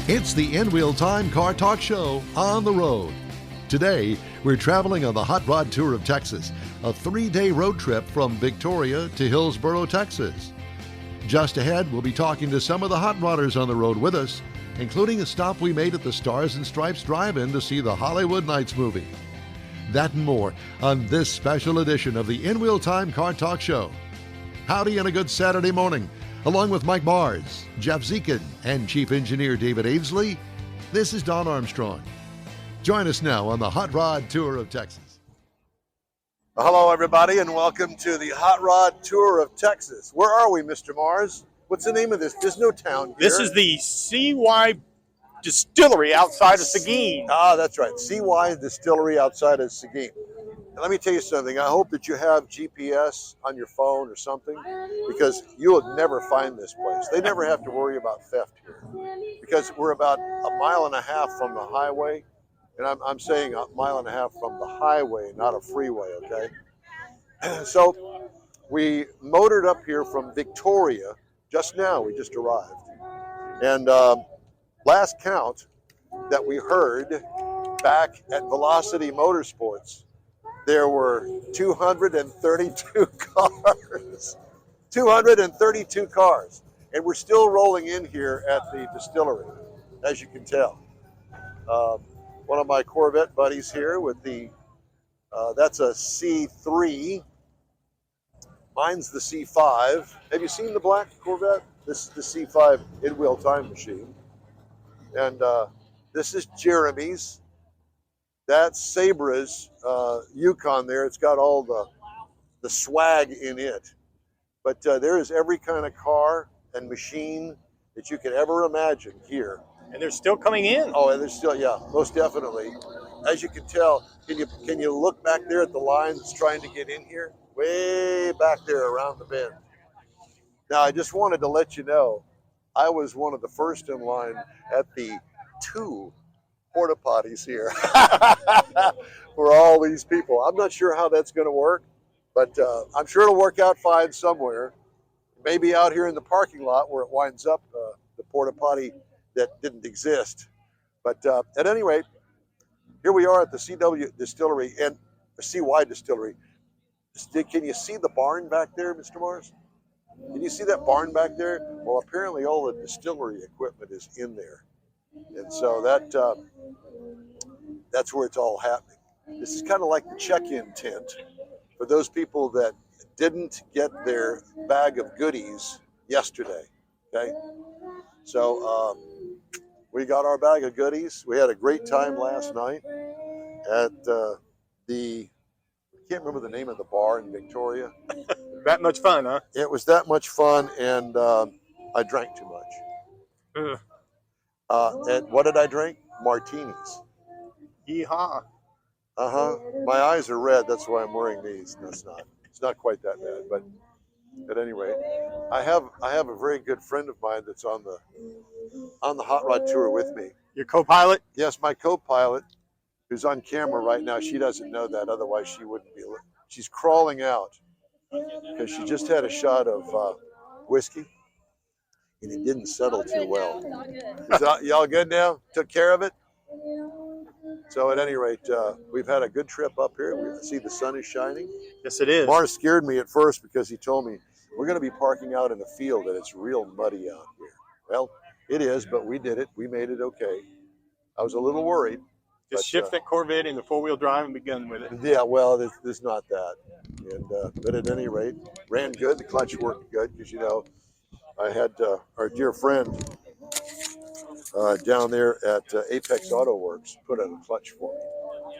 It's the In Wheel Time Car Talk Show on the road. Today, we're traveling on the Hot Rod Tour of Texas, a 3-day road trip from Victoria to Hillsboro, Texas. Just ahead, we'll be talking to some of the hot rodders on the road with us, including a stop we made at the Stars and Stripes Drive-In to see the Hollywood Nights movie. That and more on this special edition of the In Wheel Time Car Talk Show. Howdy and a good Saturday morning. Along with Mike Mars, Jeff Zekin, and Chief Engineer David Avesley, this is Don Armstrong. Join us now on the Hot Rod Tour of Texas. Hello, everybody, and welcome to the Hot Rod Tour of Texas. Where are we, Mr. Mars? What's the name of this? There's no town here. This is the CY Distillery outside of Seguin. Ah, that's right. CY Distillery outside of Seguin. And let me tell you something. I hope that you have GPS on your phone or something, because you will never find this place. They never have to worry about theft here, because we're about a mile and a half from the highway. And I'm saying a mile and a half from the highway, not a freeway, okay? So we motored up here from Victoria just now. We just arrived. And last count that we heard back at Velocity Motorsports, there were 232 cars. 232 cars. And we're still rolling in here at the distillery, as you can tell. One of my Corvette buddies here with the, that's a C3. Mine's the C5. Have you seen the black Corvette? This is the C5 in-wheel time machine. And this is Jeremy's. That's Sabra's Yukon there. It's got all the swag in it. But there is every kind of car and machine that you could ever imagine here. And they're still coming in. Oh, and there's still, yeah, most definitely. As you can tell, can you look back there at the line that's trying to get in here? Way back there around the bend. Now, I just wanted to let you know, I was one of the first in line at the 2 porta potties here for all these people. I'm not sure how that's going to work, but I'm sure it'll work out fine somewhere. Maybe out here in the parking lot where it winds up, the porta potty that didn't exist. But at any rate, here we are at the CW Distillery and the CY Distillery. Can you see the barn back there, Mr. Mars? Can you see that barn back there? Well, apparently all the distillery equipment is in there. And so that's where it's all happening. This is kind of like the check-in tent for those people that didn't get their bag of goodies yesterday, okay? So we got our bag of goodies. We had a great time last night at I can't remember the name of the bar in Victoria. That much fun, huh? It was that much fun, and I drank too much. And what did I drink? Martinis. Yeehaw. My eyes are red. That's why I'm wearing these. No, it's not quite that bad, but at any rate, I have a very good friend of mine that's on the Hot Rod Tour with me. Your co-pilot? Yes, my co-pilot, who's on camera right now. She doesn't know that, otherwise she wouldn't be. She's crawling out because she just had a shot of whiskey, and it didn't settle too well. Y'all good now? Took care of it? So at any rate, we've had a good trip up here. We see the sun is shining. Yes, it is. Mars scared me at first because he told me we're going to be parking out in a field and it's real muddy out here. Well, it is, but we did it. We made it okay. I was a little worried. Just shift that Corvette into 4-wheel drive and be done with it. Yeah, well, there's not that. And but at any rate, ran good. The clutch worked good because, you know, I had our dear friend down there at Apex Auto Works put in a clutch for me.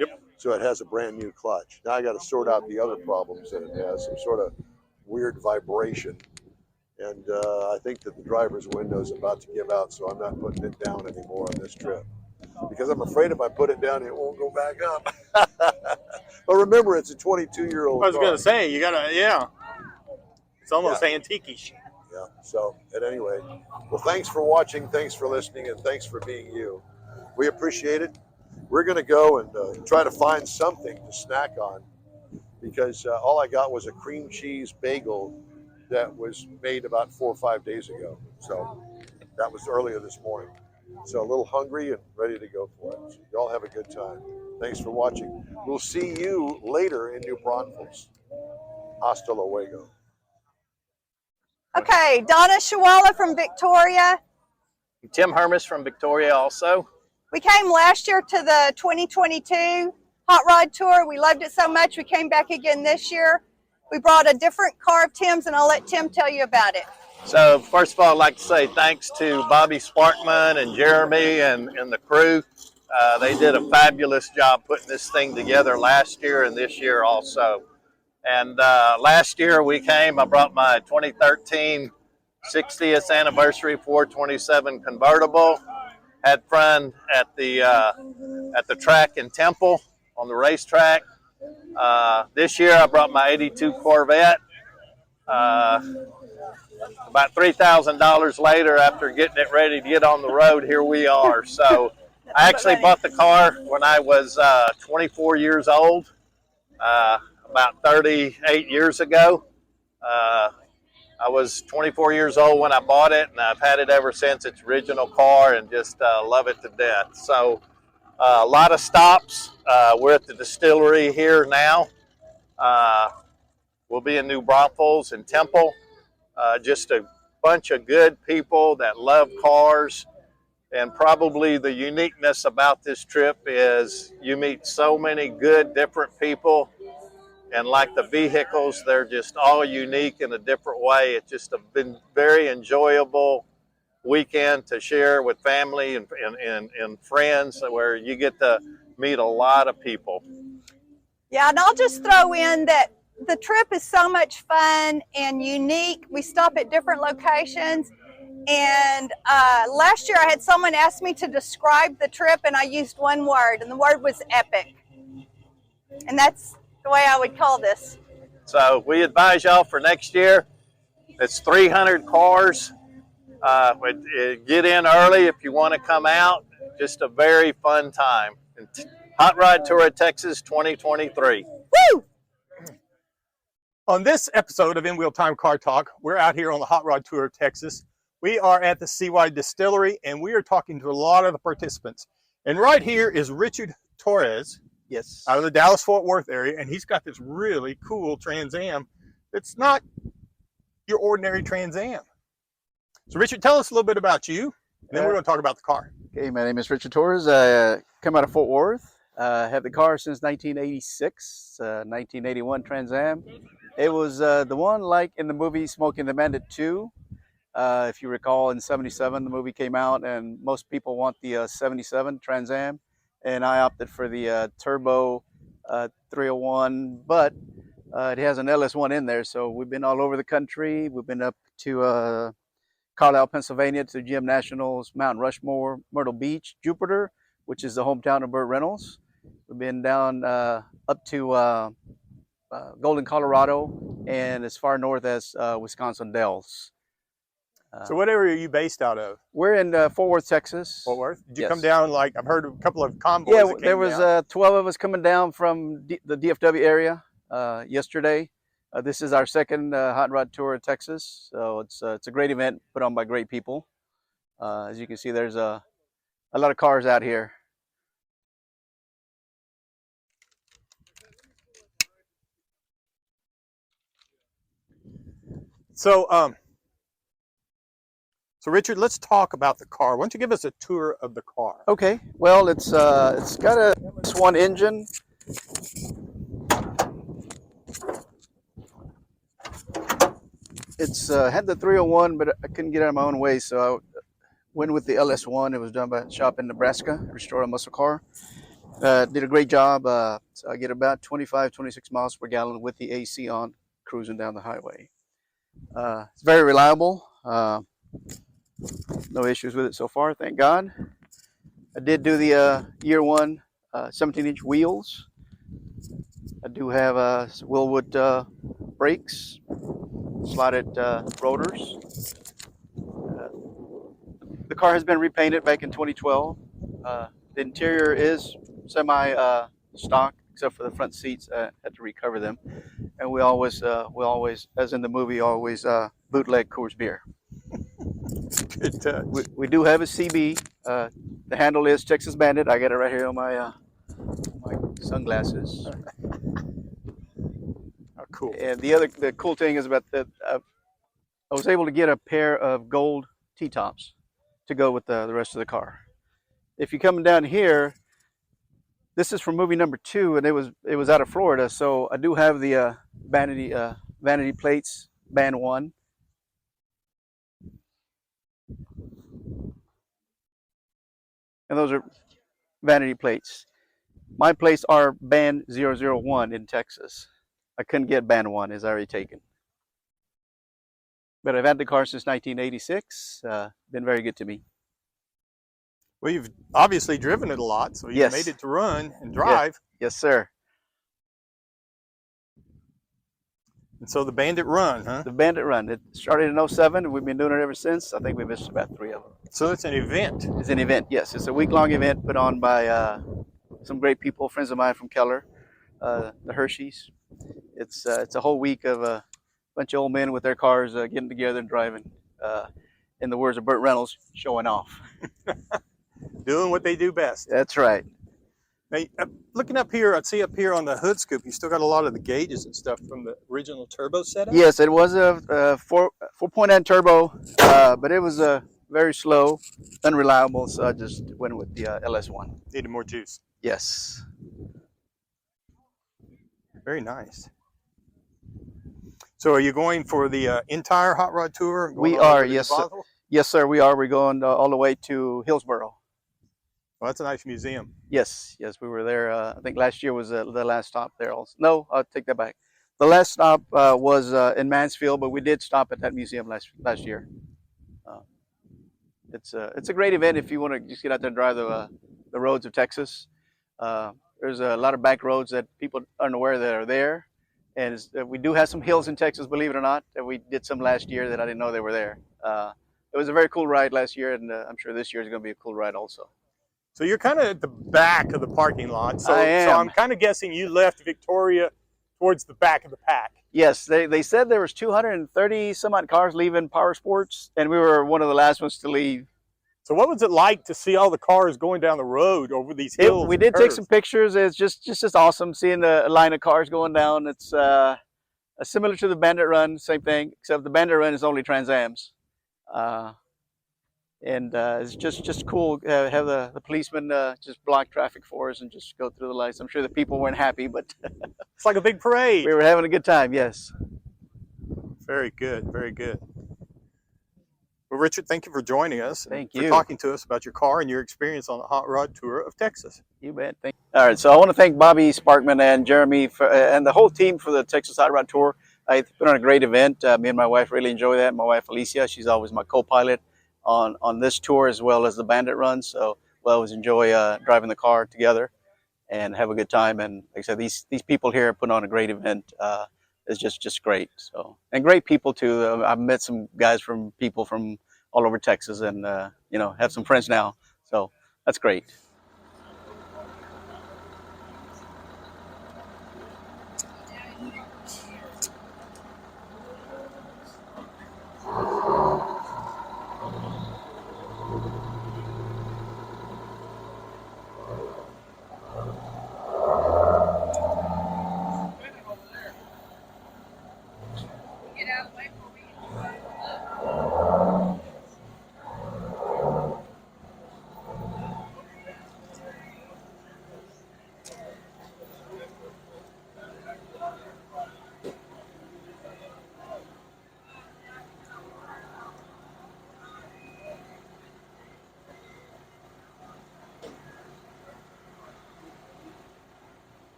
Yep. So it has a brand new clutch. Now I got to sort out the other problems that it has, some sort of weird vibration. And I think that the driver's window is about to give out, so I'm not putting it down anymore on this trip. Because I'm afraid if I put it down, it won't go back up. But remember, it's a 22-year-old car. I was going to say, you got to, yeah. It's almost antique-ish. Yeah, so at any rate, well, thanks for watching, thanks for listening, and thanks for being you. We appreciate it. We're going to go and try to find something to snack on, because all I got was a cream cheese bagel that was made about 4 or 5 days ago. So that was earlier this morning. So a little hungry and ready to go for it. So y'all have a good time. Thanks for watching. We'll see you later in New Braunfels. Hasta luego. Okay, Donna Shawala from Victoria. Tim Hermes from Victoria also. We came last year to the 2022 Hot Rod Tour. We loved it so much we came back again this year. We brought a different car of Tim's, and I'll let Tim tell you about it. So first of all, I'd like to say thanks to Bobby Sparkman and Jeremy and the crew. They did a fabulous job putting this thing together last year and this year also. And last year we came, I brought my 2013 60th anniversary 427 convertible. Had fun at the track in Temple on the racetrack. This year I brought my 82 Corvette. About $3,000 later, after getting it ready to get on the road, here we are. So I actually bought the car when I was 24 years old, about 38 years ago. I was 24 years old when I bought it, and I've had it ever since. Its original car, and just love it to death. So a lot of stops. We're at the distillery here now. We'll be in New Braunfels and Temple. Just a bunch of good people that love cars. And probably the uniqueness about this trip is you meet so many good, different people. And like the vehicles, they're just all unique in a different way. It's just been very enjoyable weekend to share with family and friends, where you get to meet a lot of people. Yeah, and I'll just throw in that the trip is so much fun and unique. We stop at different locations. And last year I had someone ask me to describe the trip, and I used one word, and the word was epic. And that's the way I would call this. So we advise y'all for next year, it's 300 cars. Get in early if you want to come out. Just a very fun time. Hot Rod Tour of Texas 2023. Woo! On this episode of In Wheel Time Car Talk, we're out here on the Hot Rod Tour of Texas. We are at the CY Distillery, and we are talking to a lot of the participants. And right here is Richard Torres, Yes. out of the Dallas-Fort Worth area, and he's got this really cool Trans Am that's not your ordinary Trans Am. So Richard, tell us a little bit about you, and then we're going to talk about the car. Okay, my name is Richard Torres. I come out of Fort Worth. Have the car since 1986, 1981 Trans Am. It was the one like in the movie Smoking the Bandit 2. If you recall, in 77 the movie came out, and most people want the 77 Trans Am, and I opted for the turbo 301, but it has an LS1 in there. So we've been all over the country. We've been up to Carlisle, Pennsylvania, to GM Nationals, Mount Rushmore, Myrtle Beach, Jupiter, which is the hometown of Burt Reynolds. We've been down up to Golden, Colorado, and as far north as Wisconsin Dells. So what area are you based out of? We're in Fort Worth, Texas. Fort Worth? Did you Yes. come down, like, I've heard a couple of convoys Yeah, that came there was down. 12 of us coming down from the DFW area yesterday. This is our second Hot Rod Tour of Texas, so it's a great event put on by great people. As you can see, there's a lot of cars out here. So Richard, let's talk about the car. Why don't you give us a tour of the car? Okay, well, it's got a S1 engine. It's had the 301, but I couldn't get out of my own way, so I went with the LS1. It was done by a shop in Nebraska, restored a muscle car. Did a great job. So I get about 25, 26 miles per gallon with the AC on, cruising down the highway. It's very reliable. No issues with it so far, thank God. I did do the year one 17-inch wheels. I do have Willwood brakes, slotted rotors. The car has been repainted back in 2012. The interior is semi-stock, except for the front seats. I had to recover them. And we always, as in the movie, always bootleg Coors beer. Good touch. We do have a CB. The handle is Texas Bandit. I got it right here on my sunglasses. Oh, cool. And the cool thing is about that I was able to get a pair of gold T-tops to go with the rest of the car. If you're coming down here, this is from movie number 2, and it was out of Florida, so I do have the vanity plates, band 1. And those are vanity plates. My plates are band 001 in Texas. I couldn't get band 1, it's already taken. But I've had the car since 1986. Been very good to me. Well, you've obviously driven it a lot, so you Yes. made it to run and drive. Yes, sir. And so the Bandit run, huh? The Bandit Run. It started in 07. We've been doing it ever since. I think we've missed about 3 of them. So it's an event. It's an event, yes. It's a week-long event put on by some great people, friends of mine from Keller, the Hershey's. It's a whole week of a bunch of old men with their cars getting together and driving. In the words of Burt Reynolds, showing off. Doing what they do best. That's right. Now, looking up here, I see up here on the hood scoop, you still got a lot of the gauges and stuff from the original turbo setup? Yes, it was a 4.9 turbo, but it was very slow, unreliable, so I just went with the LS1. Needed more juice. Yes. Very nice. So are you going for the entire hot rod tour? We are, yes, sir. Yes, sir, we are. We're going all the way to Hillsboro. Well, that's a nice museum. Yes, we were there. I think last year was the last stop there also. No, I'll take that back. The last stop was in Mansfield, but we did stop at that museum last year. It's a great event if you want to just get out there and drive the roads of Texas. There's a lot of back roads that people aren't aware that are there. And we do have some hills in Texas, believe it or not, that we did some last year that I didn't know they were there. It was a very cool ride last year, and I'm sure this year is going to be a cool ride also. So you're kind of at the back of the parking lot. So, I am. So I'm kind of guessing you left Victoria towards the back of the pack. Yes, they said there was 230 some odd cars leaving Power Sports, and we were one of the last ones to leave. So what was it like to see all the cars going down the road over these hills? We did take some pictures. It's just awesome seeing the line of cars going down. It's similar to the Bandit Run, same thing, except the Bandit Run is only Trans Ams. And it's just cool to have the policemen just block traffic for us and just go through the lights. I'm sure the people weren't happy, but it's like a big parade. We were having a good time, yes. Very good, very good. Well, Richard, thank you for joining us. Thank you. For talking to us about your car and your experience on the hot rod tour of Texas. You bet. All right, so I want to thank Bobby Sparkman and Jeremy and the whole team for the Texas Hot Rod Tour. It's been on a great event. Me and my wife really enjoy that. My wife, Alicia, she's always my co-pilot on this tour as well as the Bandit Run. So we always enjoy driving the car together and have a good time. And like I said, these people here put on a great event. It's just great. So, and great people too. I've met some guys people from all over Texas, and have some friends now. So that's great.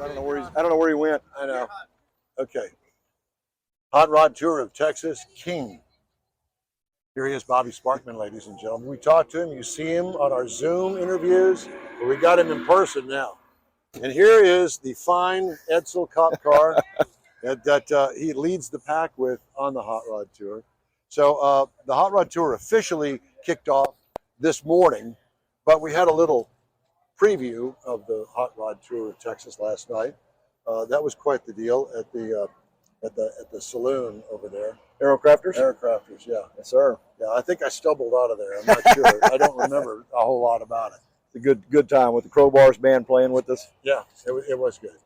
but I don't know where he went. I know. Okay. Hot Rod Tour of Texas, King. Here he is, Bobby Sparkman, ladies and gentlemen. We talked to him. You see him on our Zoom interviews, but we got him in person now. And here is the fine Edsel cop car that he leads the pack with on the Hot Rod Tour. So the Hot Rod Tour officially kicked off this morning, but we had a little preview of the Hot Rod Tour of Texas last night. That was quite the deal at the saloon over there. Aircrafters? Aircrafters, yeah. Yes, sir. Yeah, I think I stumbled out of there. I'm not sure. I don't remember a whole lot about it. It's a good time with the Crowbars band playing with us. Yeah, it was good.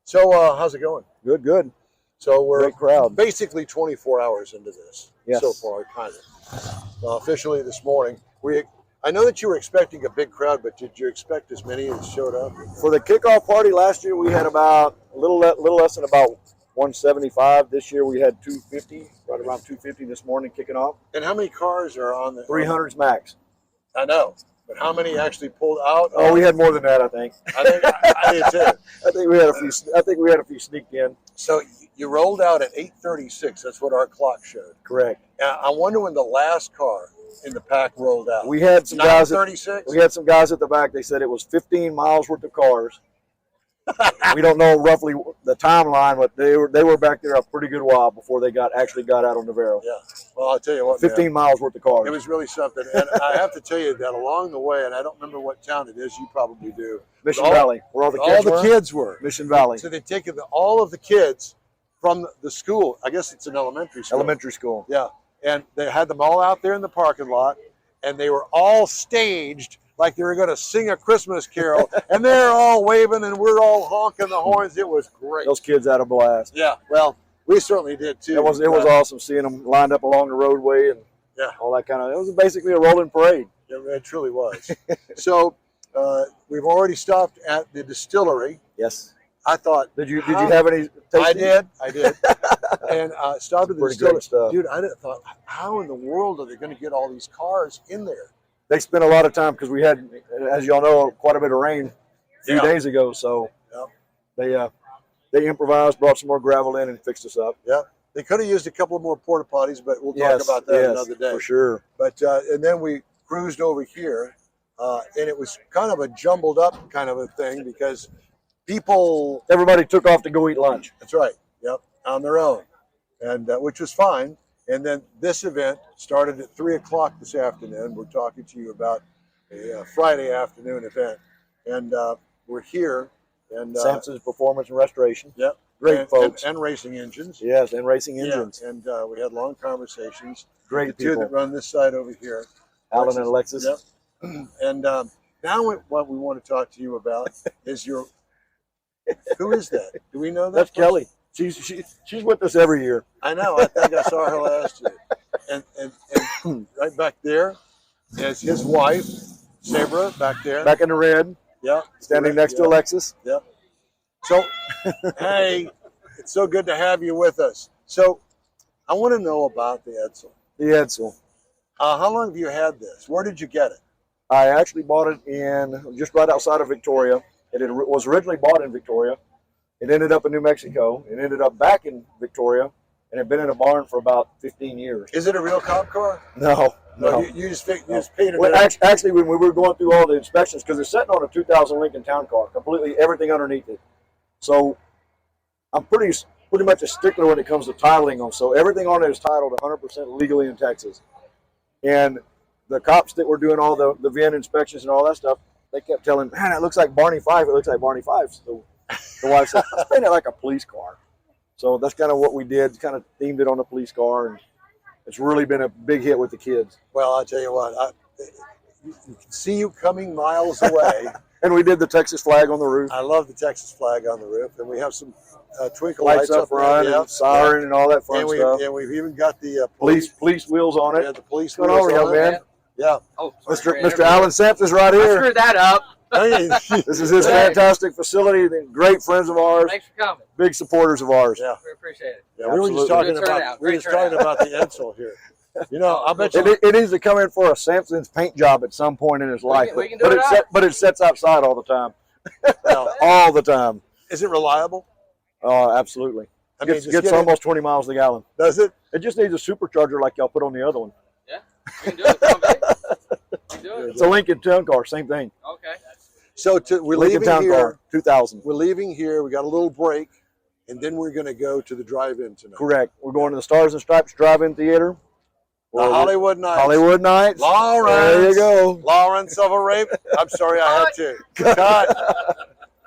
So how's it going? Good. So we're Great crowd. basically 24 hours into this Yes. so far, kind of. Officially this morning, I know that you were expecting a big crowd, but did you expect as many as showed up? For the kickoff party last year, we had about a little less than about 175. This year we had 250, right around 250 this morning kicking off. And how many cars are on the 300s max. I know, but how many actually pulled out? Oh, we had more than that, I think. I did too. I think we had a few sneaked in. So you rolled out at 8:36. That's what our clock showed. Correct. I wonder when the last car in the pack rolled out. We had some guys. 9:36. We had some guys at the back. They said it was 15 miles worth of cars. We don't know roughly the timeline, but they were back there a pretty good while before they actually got out on Navarro. Yeah. Well, I'll tell you what, 15 miles worth of cars. It was really something. And I have to tell you that along the way, and I don't remember what town it is, you probably do. Mission Valley, where all the kids were. Mission Valley. So they'd taken all of the kids from the school. I guess it's an elementary school. Elementary school. Yeah. And they had them all out there in the parking lot, and they were all staged like they were going to sing a Christmas carol, and they're all waving, and we're all honking the horns. It was great. Those kids had a blast. Yeah, well, we certainly did too. It was awesome seeing them lined up along the roadway and all that kind of. It was basically a rolling parade. It truly was. So we've already stopped at the distillery. Yes. I thought. Did you have any? Tasting? I did. And stopped at the Pretty distillery. great stuff. Dude, I thought, how in the world are they going to get all these cars in there? They spent a lot of time because we had, as y'all know, quite a bit of rain a few days ago. So they improvised, brought some more gravel in, and fixed us up. Yeah, they could have used a couple of more porta potties, but we'll talk about that another day for sure. But and then we cruised over here, and it was kind of a jumbled up kind of a thing because everybody took off to go eat lunch. That's right. Yep, on their own, and which was fine. And then this event started at 3 o'clock this afternoon. We're talking to you about a Friday afternoon event. And we're here. And Sampson's Performance and Restoration. Yep. Great folks. And racing engines. Yes, and racing engines. Yeah. And we had long conversations. Great the people. two that run this side over here. Alan and Alexis. Yep. And now what we want to talk to you about is who is that? Do we know that? That's Kelly. She's with us every year. I know. I think I saw her last year. And right back there is his wife, Sabra, back there. Back in the red. Yeah. Standing next to Alexis. Yep. So, hey, it's so good to have you with us. So, I want to know about the Edsel. The Edsel. How long have you had this? Where did you get it? I actually bought it in just right outside of Victoria. It was originally bought in Victoria. It ended up in New Mexico. It ended up back in Victoria, and it had been in a barn for about 15 years. Is it a real cop car? No. You just painted it. Actually, when we were going through all the inspections, because it's sitting on a 2000 Lincoln Town Car, completely everything underneath it. So I'm pretty much a stickler when it comes to titling them. So everything on it is titled 100% legally in Texas. And the cops that were doing all the VIN inspections and all that stuff, they kept telling, man, it looks like Barney Fife. It looks like Barney Fife. So the wife said, let's paint it like a police car. So that's kind of what we did, kind of themed it on a police car. And it's really been a big hit with the kids. Well, I'll tell you what, you can see you coming miles away. And we did the Texas flag on the roof. I love the Texas flag on the roof. And we have some twinkle lights up front, and siren and all that fun stuff. And we've even got the police wheels on it. Yeah, the police wheels on it, man. Yeah. Oh, Mr. Alan Sampson's right here. I screwed that up. This is his fantastic facility. Great friends of ours. Thanks for coming. Big supporters of ours. Yeah. We appreciate it. Yeah, we were just talking about the Edsel here. You know, I bet you it needs to come in for a Sampson's paint job at some point in his life. We can do it but it sets outside all the time. Well, all the time. Is it reliable? Absolutely. I mean, Gets almost 20 miles a gallon. Does it? It just needs a supercharger like y'all put on the other one. Yeah, you can do it. Come on, baby. You can do it. It's a Lincoln Town Car, same thing. Okay. So we're Lincoln leaving Town here. Car, 2000. We're leaving here. We got a little break, and then we're going to go to the drive-in tonight. Correct. We're going to the Stars and Stripes Drive-In Theater. The Hollywood Nights. Hollywood Nights. Lawrence. There you go. Lawrence of a rape. I'm sorry, I had to. Cut.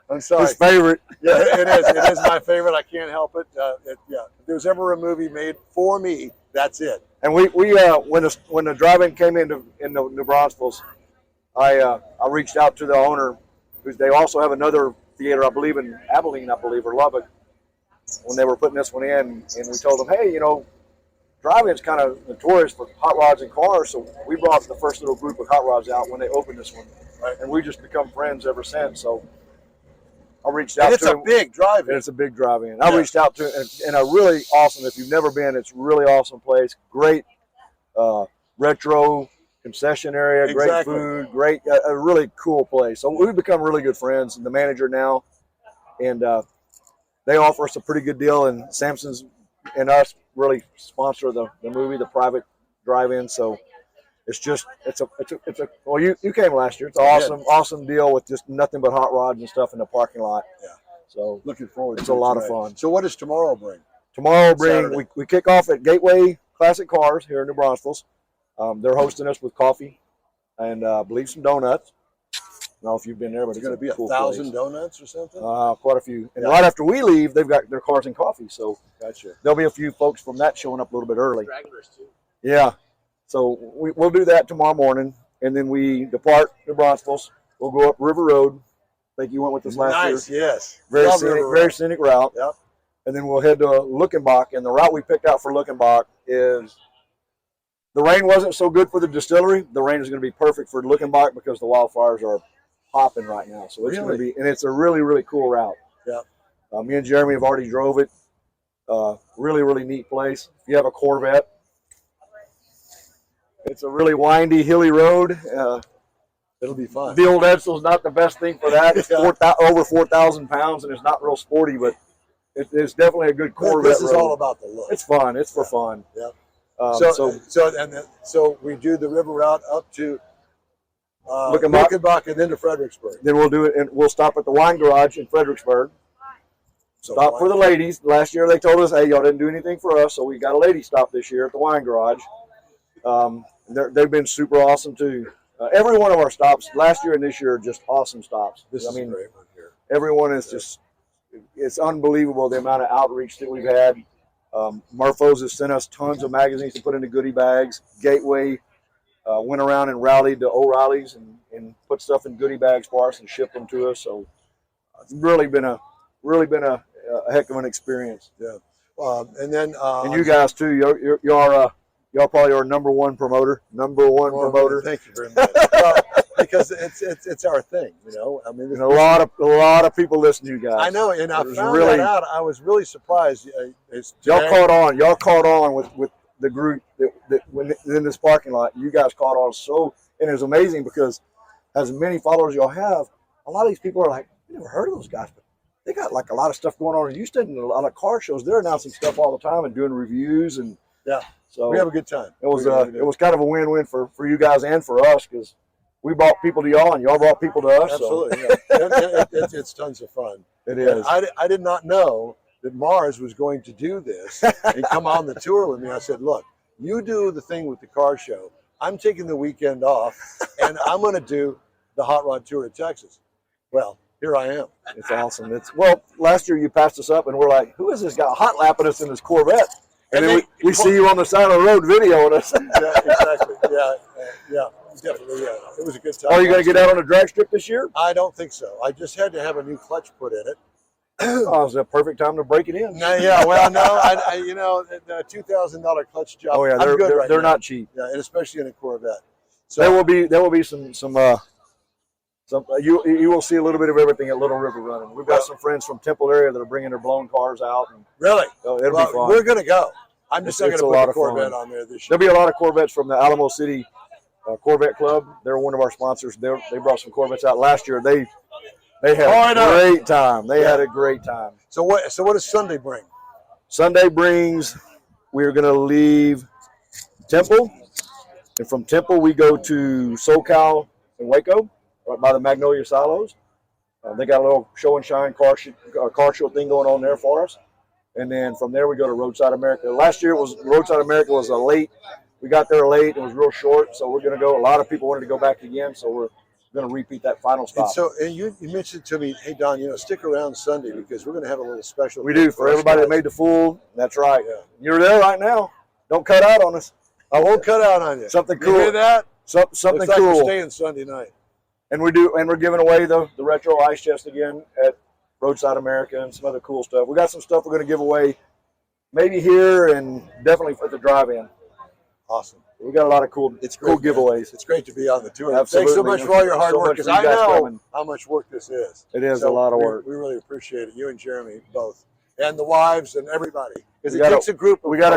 I'm sorry. His favorite. Yeah, it is. It is my favorite. I can't help it. Yeah. If there's ever a movie made for me, that's it. And we when the drive-in came into New Braunfels, I reached out to the owner, because they also have another theater, I believe in Abilene, or Lubbock, when they were putting this one in, and we told them, hey, you know, drive-in's kind of notorious for hot rods and cars, so we brought the first little group of hot rods out when they opened this one, right? And we just become friends ever since. So I reached out to him. It's a big drive-in. It's a big drive-in. I reached out to him, and a really awesome, if you've never been, it's a really awesome place. Great retro concession area, great food, great, a really cool place. So we've become really good friends, and the manager now, and they offer us a pretty good deal, and Samson's and us really sponsor the movie, the private drive-in. So it's a well, you came last year. It's an awesome deal with just nothing but hot rods and stuff in the parking lot. Yeah. So looking forward. It's a lot of fun. So what does tomorrow bring? Tomorrow we kick off at Gateway Classic Cars here in New Braunfels. They're hosting us with coffee and I believe some donuts. I don't know if you've been there, but it's going to be cool 1,000 donuts or something. Quite a few. And right after we leave, they've got their cars and coffee. So gotcha. There'll be a few folks from that showing up a little bit early. Stragglers too. Yeah. So we'll do that tomorrow morning, and then we depart New Braunfels. We'll go up River Road. I think you went with us last year. Yes. Very scenic route. Yep. And then we'll head to Luckenbach, and the route we picked out for Luckenbach is, the rain wasn't so good for the distillery. The rain is going to be perfect for Luckenbach because the wildfires are popping right now. So it's going to be, and it's a really, really cool route. Yeah. Me and Jeremy have already drove it. Really, really neat place. If you have a Corvette, it's a really windy, hilly road. It'll be fun. The old Edsel's not the best thing for that. It's over 4,000 pounds, and it's not real sporty, but it's definitely a good Corvette. This is all about the look. It's fun. It's for fun. Yeah. So we do the river route up to Luckenbach, and then to Fredericksburg. Then we'll do it, and we'll stop at the wine garage in Fredericksburg. Stop for the ladies. Last year they told us, hey, y'all didn't do anything for us, so we got a lady stop this year at the wine garage. They've been super awesome too. Every one of our stops last year and this year are just awesome stops. This is a great one here. Everyone is just, it's unbelievable the amount of outreach that we've had. Murpho's has sent us tons of magazines to put into goodie bags. Gateway went around and rallied to O'Reilly's and put stuff in goodie bags for us and shipped them to us. So it's really been a heck of an experience. Yeah. And then and you guys too. Y'all probably are number one promoter. Thank you very much. Because it's our thing, you know. I mean, there's a lot of people listen to you guys. I know, and I found that out. I was really surprised. Y'all caught on with the group that when in this parking lot. You guys caught on and it's amazing because as many followers y'all have, a lot of these people are like, I never heard of those guys, but they got like a lot of stuff going on in Houston and a lot of car shows. They're announcing stuff all the time and doing reviews and so we have a good time. It was kind of a win-win for you guys and for us because we brought people to y'all and y'all brought people to us. Absolutely, so. It's tons of fun. It is. I did not know that Mars was going to do this and come on the tour with me. I said, look, you do the thing with the car show. I'm taking the weekend off, and I'm going to do the Hot Rod Tour of Texas. Well, here I am. It's awesome. Last year you passed us up, and we're like, who is this guy hot lapping us in this Corvette? And then we see you on the side of the road videoing us. Yeah, exactly. Yeah, definitely. Yeah, it was a good time. Are you going to get out on a drag strip this year? I don't think so. I just had to have a new clutch put in it. Oh, it was a perfect time to break it in. Yeah, well, no, I the $2,000 clutch job. Oh yeah, they're not cheap. Yeah, and especially in a Corvette. So there will be some you will see a little bit of everything at Little River Running. We've got some friends from Temple area that are bringing their blown cars out. And, really? So it'll be fun. We're going to go. I'm just not going to put a Corvette on there this year. There'll be a lot of Corvettes from the Alamo City Corvette Club. They're one of our sponsors. They brought some Corvettes out last year. They had Oh, I a know. great time. They had a great time. So what does Sunday bring? Sunday brings, we're going to leave Temple, and from Temple we go to SoCal in Waco, right by the Magnolia Silos. They got a little show and shine car show thing going on there for us. And then from there we go to Roadside America. Last year Roadside America was late. We got there late. It was real short, so we're going to go. A lot of people wanted to go back again, so we're going to repeat that final stop. And you mentioned to me, hey Don, stick around Sunday because we're going to have a little special. We do for everybody that made the full. That's right. Yeah. You're there right now. Don't cut out on us. I won't cut out on you. Something cool. You hear that? Something Looks like cool. we're staying Sunday night. And we're giving away the retro ice chest again at Roadside America and some other cool stuff. We got some stuff we're going to give away, maybe here and definitely at the drive-in. Awesome. We got a lot of cool giveaways. It's great to be on the tour. Absolutely. Thanks so much for all your hard work because I know coming. how much work this is. It is a lot of work. We really appreciate it. You and Jeremy both, and the wives and everybody. Because it We got takes a group. We got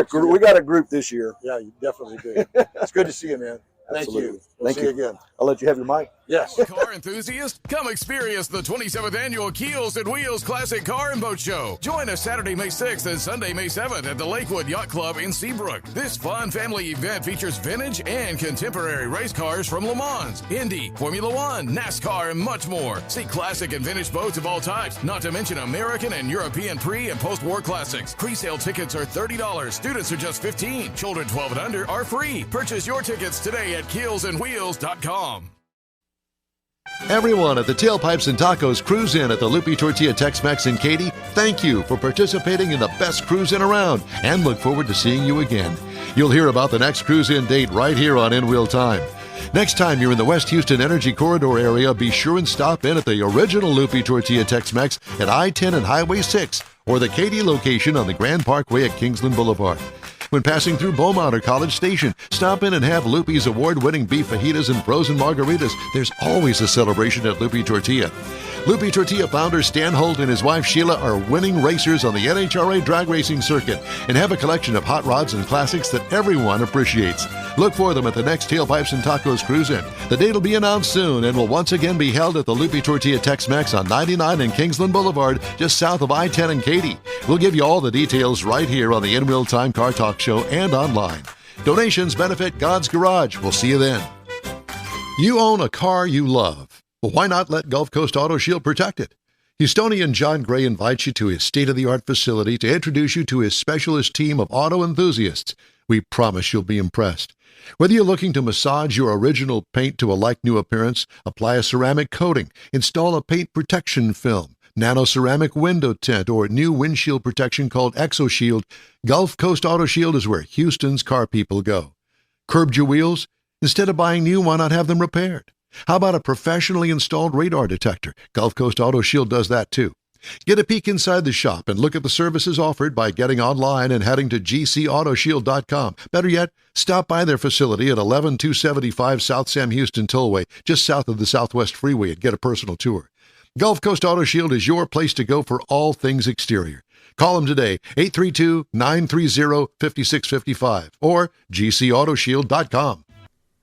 a group this year. Yeah, you definitely do. It's good to see you, man. Thank Absolutely. you. We'll see you again. I'll let you have your mic. Yes. Car enthusiast, come experience the 27th annual Keels and Wheels Classic Car and Boat Show. Join us Saturday, May 6th and Sunday, May 7th at the Lakewood Yacht Club in Seabrook. This fun family event features vintage and contemporary race cars from Le Mans, Indy, Formula One, NASCAR, and much more. See classic and vintage boats of all types, not to mention American and European pre- and post-war classics. Pre-sale tickets are $30. Students are just $15. Children 12 and under are free. Purchase your tickets today at keelsandwheels.com. Everyone at the Tailpipes and Tacos Cruise-In at the Lupi Tortilla Tex-Mex in Katy, thank you for participating in the best cruise-in around and look forward to seeing you again. You'll hear about the next cruise-in date right here on In Wheel Time. Next time you're in the West Houston Energy Corridor area, be sure and stop in at the original Lupi Tortilla Tex-Mex at I-10 and Highway 6 or the Katy location on the Grand Parkway at Kingsland Boulevard. When passing through Beaumont or College Station, stop in and have Lupi's award-winning beef fajitas and frozen margaritas. There's always a celebration at Lupi Tortilla. Lupi Tortilla founder Stan Holt and his wife Sheila are winning racers on the NHRA drag racing circuit and have a collection of hot rods and classics that everyone appreciates. Look for them at the next Tailpipes and Tacos Cruise-In. The date will be announced soon and will once again be held at the Lupi Tortilla Tex-Mex on 99 and Kingsland Boulevard, just south of I-10 and Katy. We'll give you all the details right here on the In Wheel Time Car Talk Show and online. Donations benefit God's Garage. We'll see you then. You own a car you love. Well, why not let Gulf Coast Auto Shield protect it? Houstonian John Gray invites you to his state-of-the-art facility to introduce you to his specialist team of auto enthusiasts. We promise you'll be impressed. Whether you're looking to massage your original paint to a like-new appearance, apply a ceramic coating, install a paint protection film, nano-ceramic window tint, or new windshield protection called ExoShield, Gulf Coast Auto Shield is where Houston's car people go. Curbed your wheels? Instead of buying new, why not have them repaired? How about a professionally installed radar detector? Gulf Coast Auto Shield does that too. Get a peek inside the shop and look at the services offered by getting online and heading to gcautoshield.com. Better yet, stop by their facility at 11275 South Sam Houston Tollway, just south of the Southwest Freeway, and get a personal tour. Gulf Coast Auto Shield is your place to go for all things exterior. Call them today, 832-930-5655 or gcautoshield.com.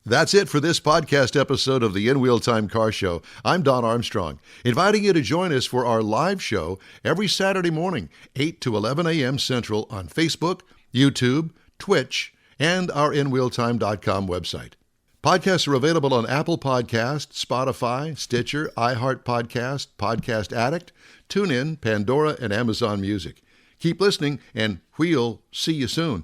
That's it for this podcast episode of the In Wheel Time Car Show. I'm Don Armstrong, inviting you to join us for our live show every Saturday morning, 8 to 11 a.m. Central on Facebook, YouTube, Twitch, and our InWheelTime.com website. Podcasts are available on Apple Podcasts, Spotify, Stitcher, iHeart Podcast, Podcast Addict, TuneIn, Pandora, and Amazon Music. Keep listening, and we'll see you soon.